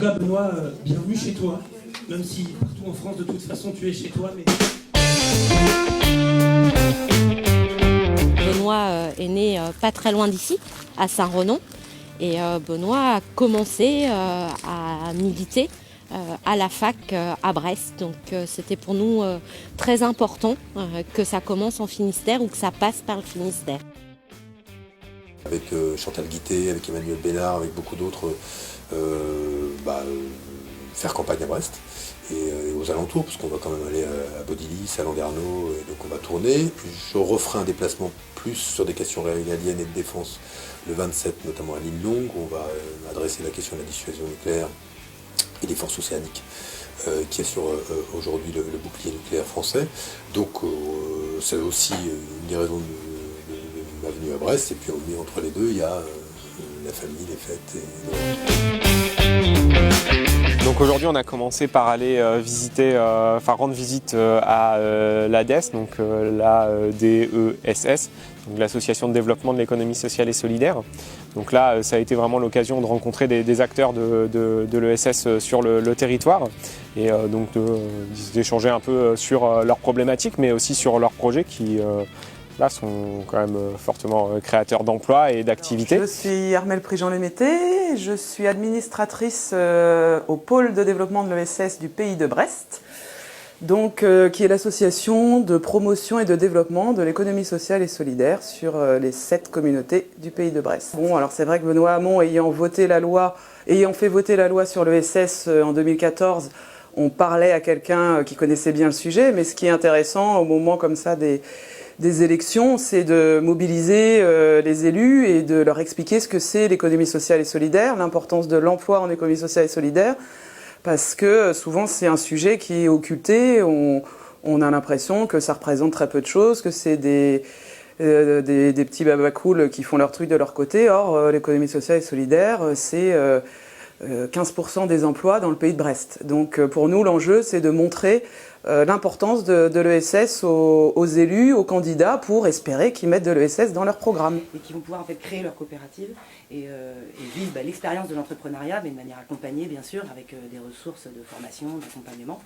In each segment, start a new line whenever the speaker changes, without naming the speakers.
Voilà Benoît, bienvenue chez toi, même si partout en France de toute façon tu es chez toi. Mais...
Benoît est né pas très loin d'ici, à Saint-Renon, et Benoît a commencé à militer à la fac à Brest. Donc c'était pour nous très important que ça commence en Finistère ou que ça passe par le Finistère.
Avec Chantal Guittet, avec Emmanuel Bénard, avec beaucoup d'autres, faire campagne à Brest et aux alentours, parce qu'on va quand même aller à Bodilly, à Landerneau, donc on va tourner. Je referai un déplacement plus sur des questions régaliennes et de défense le 27, notamment à l'île Longue, où on va adresser la question de la dissuasion nucléaire et des forces océaniques, qui assure aujourd'hui le bouclier nucléaire français. Donc c'est aussi une des raisons de ma venue à Brest, et puis entre les deux, il y a la famille, les fêtes et...
Donc aujourd'hui on a commencé par aller rendre visite à l'ADES, donc la DESS, donc l'association de développement de l'économie sociale et solidaire. Donc là ça a été vraiment l'occasion de rencontrer des acteurs de l'ESS sur le territoire et donc d'échanger un peu sur leurs problématiques mais aussi sur leurs projets qui là sont quand même fortement créateurs d'emplois et d'activités.
Je suis Armelle Prigent-Lemété, je suis administratrice au pôle de développement de l'ESS du Pays de Brest, donc, qui est l'association de promotion et de développement de l'économie sociale et solidaire sur les 7 communautés du Pays de Brest. Bon, alors c'est vrai que Benoît Hamon ayant fait voter la loi sur l'ESS en 2014, on parlait à quelqu'un qui connaissait bien le sujet, mais ce qui est intéressant au moment comme ça des élections, c'est de mobiliser les élus et de leur expliquer ce que c'est l'économie sociale et solidaire, l'importance de l'emploi en économie sociale et solidaire, parce que souvent c'est un sujet qui est occulté, on a l'impression que ça représente très peu de choses, que c'est des petits babacools qui font leur truc de leur côté. Or, l'économie sociale et solidaire, c'est 15% des emplois dans le Pays de Brest. Donc pour nous, l'enjeu, c'est de montrer l'importance de l'ESS aux élus, aux candidats, pour espérer qu'ils mettent de l'ESS dans leur programme.
Et qui vont pouvoir en fait créer leur coopérative et vivre l'expérience de l'entrepreneuriat, mais de manière accompagnée bien sûr, avec des ressources de formation, d'accompagnement,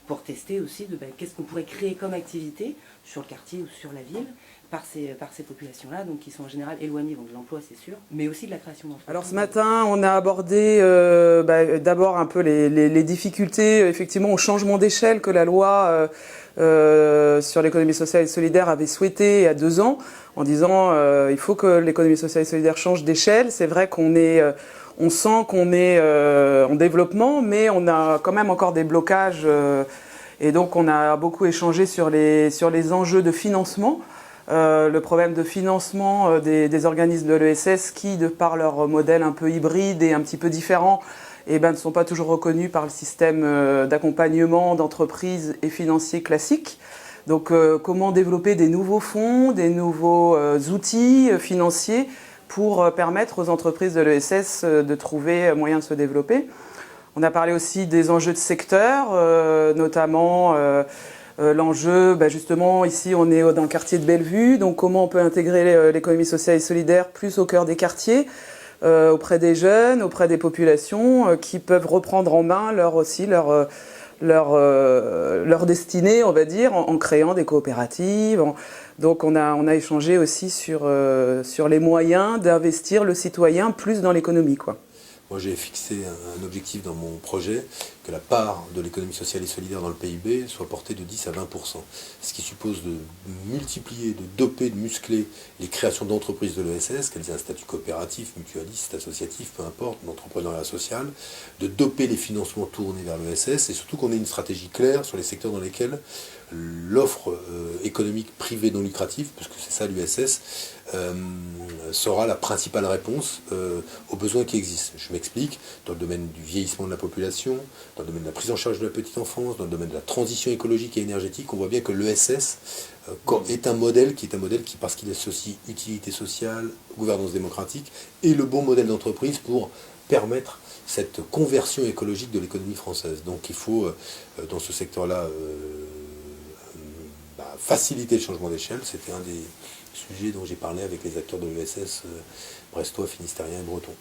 pour tester aussi qu'est-ce qu'on pourrait créer comme activité sur le quartier ou sur la ville, par ces populations-là, donc qui sont en général éloignées donc de l'emploi, c'est sûr, mais aussi de la création d'emplois.
Alors ce matin, on a abordé d'abord un peu les difficultés, effectivement, au changement d'échelle que la loi sur l'économie sociale et solidaire avait souhaité il y a 2 ans, en disant il faut que l'économie sociale et solidaire change d'échelle. C'est vrai on sent qu'on est en développement, mais on a quand même encore des blocages, et donc on a beaucoup échangé sur les enjeux de financement. Le problème de financement des organismes de l'ESS qui, de par leur modèle un peu hybride et un petit peu différent, ne sont pas toujours reconnus par le système d'accompagnement d'entreprises et financiers classiques. Donc comment développer des nouveaux fonds, des nouveaux outils financiers pour permettre aux entreprises de l'ESS de trouver moyen de se développer. On a parlé aussi des enjeux de secteur, notamment... l'enjeu, justement, ici on est dans le quartier de Bellevue, donc comment on peut intégrer l'économie sociale et solidaire plus au cœur des quartiers, auprès des jeunes, auprès des populations, qui peuvent reprendre en main leur destinée, on va dire, en créant des coopératives. Donc on a échangé aussi sur les moyens d'investir le citoyen plus dans l'économie, quoi.
Moi, j'ai fixé un objectif dans mon projet, que la part de l'économie sociale et solidaire dans le PIB soit portée de 10 à 20%. Ce qui suppose de multiplier, de doper, de muscler les créations d'entreprises de l'ESS, qu'elles aient un statut coopératif, mutualiste, associatif, peu importe, d'entrepreneuriat social, de doper les financements tournés vers l'ESS, et surtout qu'on ait une stratégie claire sur les secteurs dans lesquels l'offre économique privée non lucrative, parce que c'est ça l'USS, sera la principale réponse aux besoins qui existent. Je m'explique, dans le domaine du vieillissement de la population, dans le domaine de la prise en charge de la petite enfance, dans le domaine de la transition écologique et énergétique, on voit bien que l'ESS est un modèle qui, parce qu'il associe utilité sociale, gouvernance démocratique, est le bon modèle d'entreprise pour permettre cette conversion écologique de l'économie française. Donc il faut, dans ce secteur-là, faciliter le changement d'échelle. C'était un des sujets dont j'ai parlé avec les acteurs de l'ESS brestois, finistériens et bretons.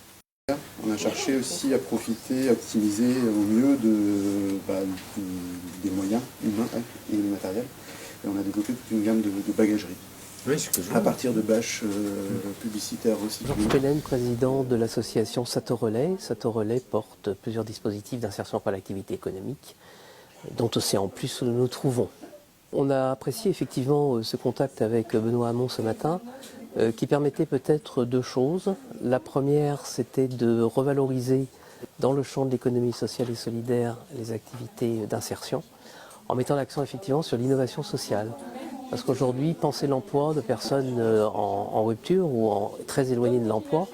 On a cherché aussi à profiter, à optimiser au mieux des moyens humains et matériels. Et on a développé toute une gamme de bagagerie.
Oui, c'est ce que je
à partir de bâches publicitaires aussi.
Georges Pellen, président de l'association Sato-Relais. Sato-Relais porte plusieurs dispositifs d'insertion par l'activité économique, dont aussi en plus nous nous trouvons. On a apprécié effectivement ce contact avec Benoît Hamon ce matin, qui permettait peut-être deux choses. La première, c'était de revaloriser dans le champ de l'économie sociale et solidaire les activités d'insertion, en mettant l'accent effectivement sur l'innovation sociale. Parce qu'aujourd'hui, penser l'emploi de personnes en rupture ou très éloignées de l'emploi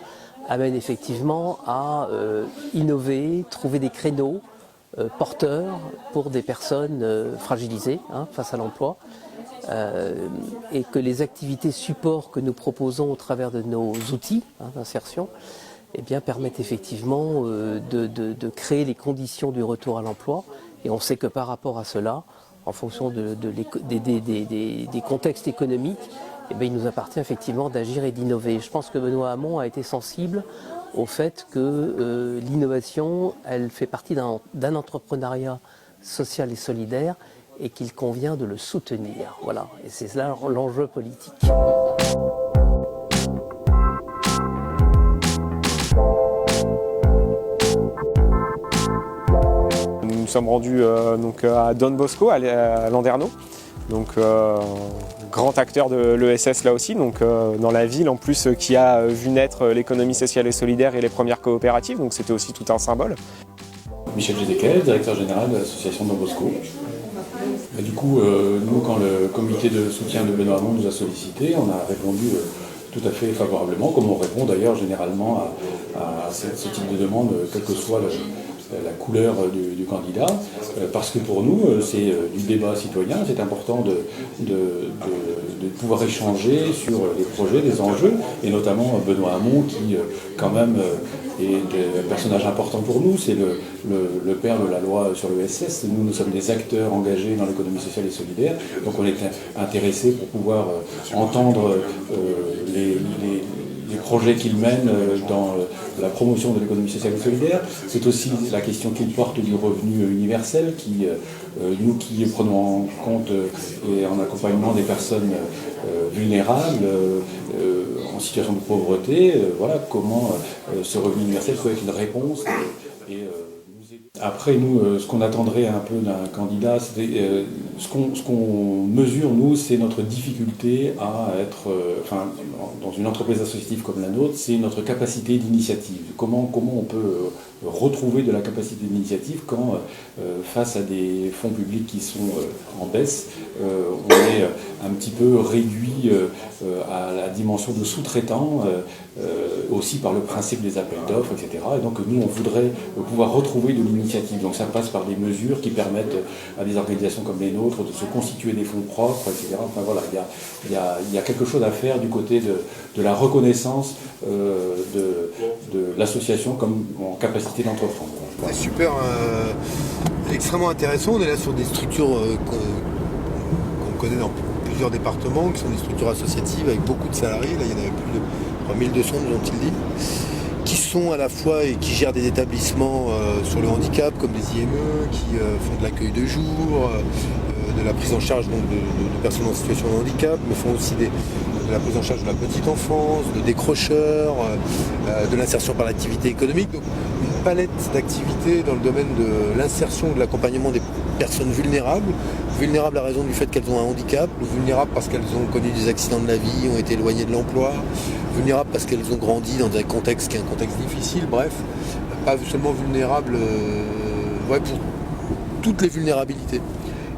amène effectivement à innover, trouver des créneaux porteurs pour des personnes fragilisées face à l'emploi. Et que les activités supports que nous proposons au travers de nos outils d'insertion permettent effectivement de créer les conditions du retour à l'emploi. Et on sait que par rapport à cela, en fonction des contextes économiques, il nous appartient effectivement d'agir et d'innover. Je pense que Benoît Hamon a été sensible au fait que l'innovation, elle fait partie d'un entrepreneuriat social et solidaire et qu'il convient de le soutenir. Voilà, et c'est là l'enjeu politique.
Nous nous sommes rendus à Don Bosco, à Landerneau, grand acteur de l'ESS là aussi, dans la ville en plus qui a vu naître l'économie sociale et solidaire et les premières coopératives, donc c'était aussi tout un symbole.
Michel Gédéquel, directeur général de l'association Don Bosco. Et du coup, nous, quand le comité de soutien de Benoît Hamon nous a sollicité, on a répondu tout à fait favorablement, comme on répond d'ailleurs généralement à ce type de demande, quelle que soit la couleur du candidat, parce que pour nous, c'est du débat citoyen, c'est important de pouvoir échanger sur les projets, les enjeux, et notamment Benoît Hamon qui, quand même, est un personnage important pour nous, c'est le père de la loi sur l'ESS. Nous sommes des acteurs engagés dans l'économie sociale et solidaire, donc on est intéressés pour pouvoir entendre les projets qu'il mène dans la promotion de l'économie sociale et solidaire. C'est aussi la question qu'il porte du revenu universel, nous qui prenons en compte et en accompagnement des personnes vulnérables, en situation de pauvreté, comment ce revenu universel peut être une réponse et nous aider. Après, nous, ce qu'on attendrait un peu d'un candidat, ce qu'on mesure, nous, c'est notre difficulté à être, dans une entreprise associative comme la nôtre, c'est notre capacité d'initiative. Comment on peut retrouver de la capacité d'initiative quand, face à des fonds publics qui sont en baisse, on est un petit peu réduit à la dimension de sous-traitant, aussi par le principe des appels d'offres, etc. Et donc nous, on voudrait pouvoir retrouver de l'initiative. Donc ça passe par des mesures qui permettent à des organisations comme les nôtres de se constituer des fonds propres, etc. Enfin voilà, il y a quelque chose à faire du côté de la reconnaissance de l'association comme en capacité d'entreprendre.
C'est super, extrêmement intéressant. On est là sur des structures qu'on connaît dans plusieurs départements, qui sont des structures associatives avec beaucoup de salariés. Là, il y en avait plus de 1200, nous ont-ils dit, qui sont à la fois et qui gèrent des établissements sur le handicap, comme les IME, qui font de l'accueil de jour, de la prise en charge donc, de personnes en situation de handicap, mais font aussi de la prise en charge de la petite enfance, de décrocheurs, de l'insertion par l'activité économique. Donc, une palette d'activités dans le domaine de l'insertion et de l'accompagnement des personnes vulnérables à raison du fait qu'elles ont un handicap, vulnérables parce qu'elles ont connu des accidents de la vie, ont été éloignées de l'emploi, vulnérables parce qu'elles ont grandi dans un contexte qui est un contexte difficile, bref, pas seulement vulnérables pour toutes les vulnérabilités.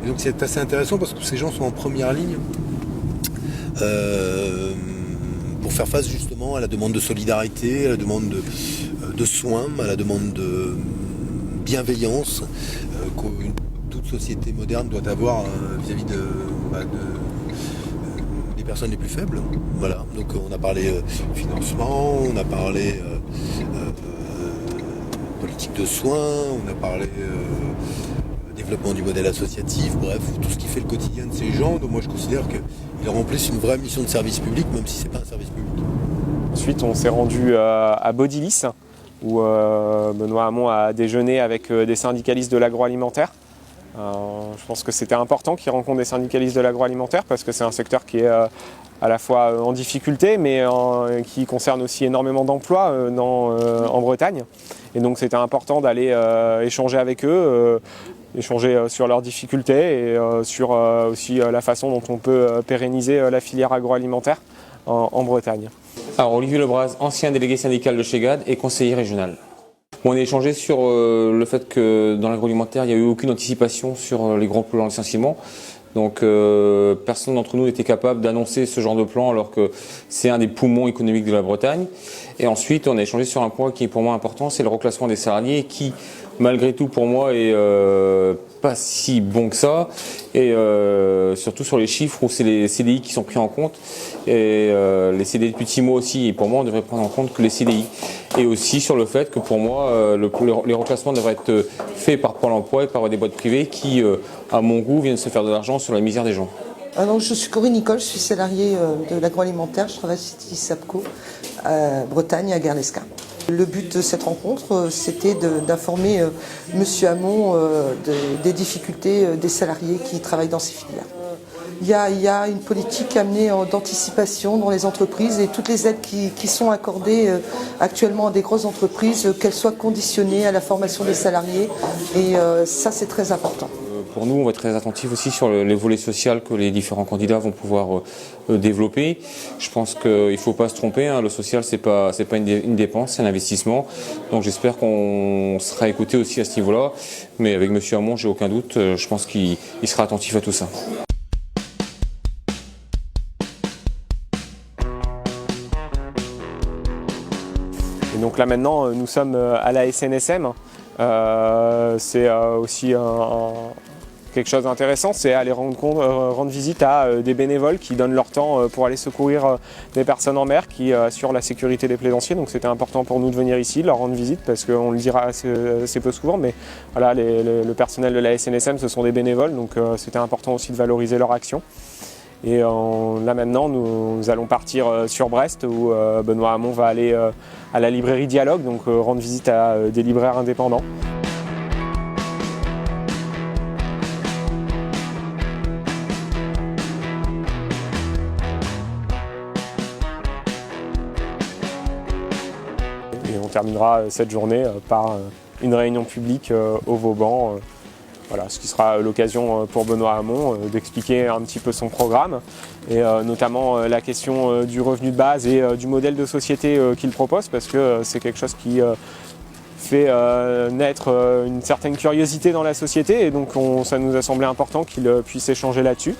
Et donc c'est assez intéressant parce que ces gens sont en première ligne pour faire face justement à la demande de solidarité, à la demande de soins, à la demande de bienveillance qu'une toute société moderne doit avoir vis-à-vis des personnes les plus faibles. Voilà. Donc on a parlé financement, on a parlé politique de soins, on a parlé développement du modèle associatif, bref, tout ce qui fait le quotidien de ces gens. Donc moi je considère qu'ils remplissent une vraie mission de service public, même si c'est pas un service public.
Ensuite on s'est rendu à Baudilis, où Benoît Hamon a déjeuné avec des syndicalistes de l'agroalimentaire. Je pense que c'était important qu'il rencontre des syndicalistes de l'agroalimentaire parce que c'est un secteur qui est à la fois en difficulté mais qui concerne aussi énormément d'emplois en Bretagne. Et donc c'était important d'aller échanger avec eux, échanger sur leurs difficultés et sur aussi la façon dont on peut pérenniser la filière agroalimentaire en Bretagne.
Alors Olivier Lebras, ancien délégué syndical de chez GAD et conseiller régional. On a échangé sur le fait que dans l'agroalimentaire, il n'y a eu aucune anticipation sur les grands plans de licenciement. Donc personne d'entre nous n'était capable d'annoncer ce genre de plan alors que c'est un des poumons économiques de la Bretagne. Et ensuite, on a échangé sur un point qui est pour moi important, c'est le reclassement des salariés qui, malgré tout, pour moi, est pas si bon que ça. Et surtout sur les chiffres où c'est les CDI qui sont pris en compte. Et les CDI depuis 6 mois aussi, et pour moi, on devrait prendre en compte que les CDI. Et aussi sur le fait que pour moi, les reclassements devraient être faits par Pôle emploi et par des boîtes privées qui, à mon goût, viennent se faire de l'argent sur la misère des gens.
Alors, je suis Corinne Nicole, je suis salariée de l'agroalimentaire, je travaille chez Sapco, Bretagne, à Guernesca. Le but de cette rencontre, c'était d'informer Monsieur Hamon des difficultés des salariés qui travaillent dans ces filières. Il y a une politique amenée d'anticipation dans les entreprises et toutes les aides qui sont accordées actuellement à des grosses entreprises, qu'elles soient conditionnées à la formation des salariés. Et ça, c'est très important.
Pour nous, on va être très attentifs aussi sur les volets sociaux que les différents candidats vont pouvoir développer. Je pense qu'il ne faut pas se tromper, hein, le social, c'est pas une dépense, c'est un investissement. Donc j'espère qu'on sera écouté aussi à ce niveau-là. Mais avec M. Hamon, j'ai aucun doute, je pense qu'il sera attentif à tout ça.
Et donc là maintenant, nous sommes à la SNSM. C'est aussi quelque chose d'intéressant, c'est aller rendre visite à des bénévoles qui donnent leur temps pour aller secourir des personnes en mer qui assurent la sécurité des plaisanciers. Donc c'était important pour nous de venir ici, leur rendre visite, parce qu'on le dira assez peu souvent, mais voilà, le personnel de la SNSM, ce sont des bénévoles, donc c'était important aussi de valoriser leur action. Et là maintenant, nous allons partir sur Brest, où Benoît Hamon va aller à la librairie Dialogue, donc rendre visite à des libraires indépendants. Et on terminera cette journée par une réunion publique au Vauban. Voilà, ce qui sera l'occasion pour Benoît Hamon d'expliquer un petit peu son programme et notamment la question du revenu de base et du modèle de société qu'il propose, parce que c'est quelque chose qui fait naître une certaine curiosité dans la société et donc ça nous a semblé important qu'il puisse échanger là-dessus.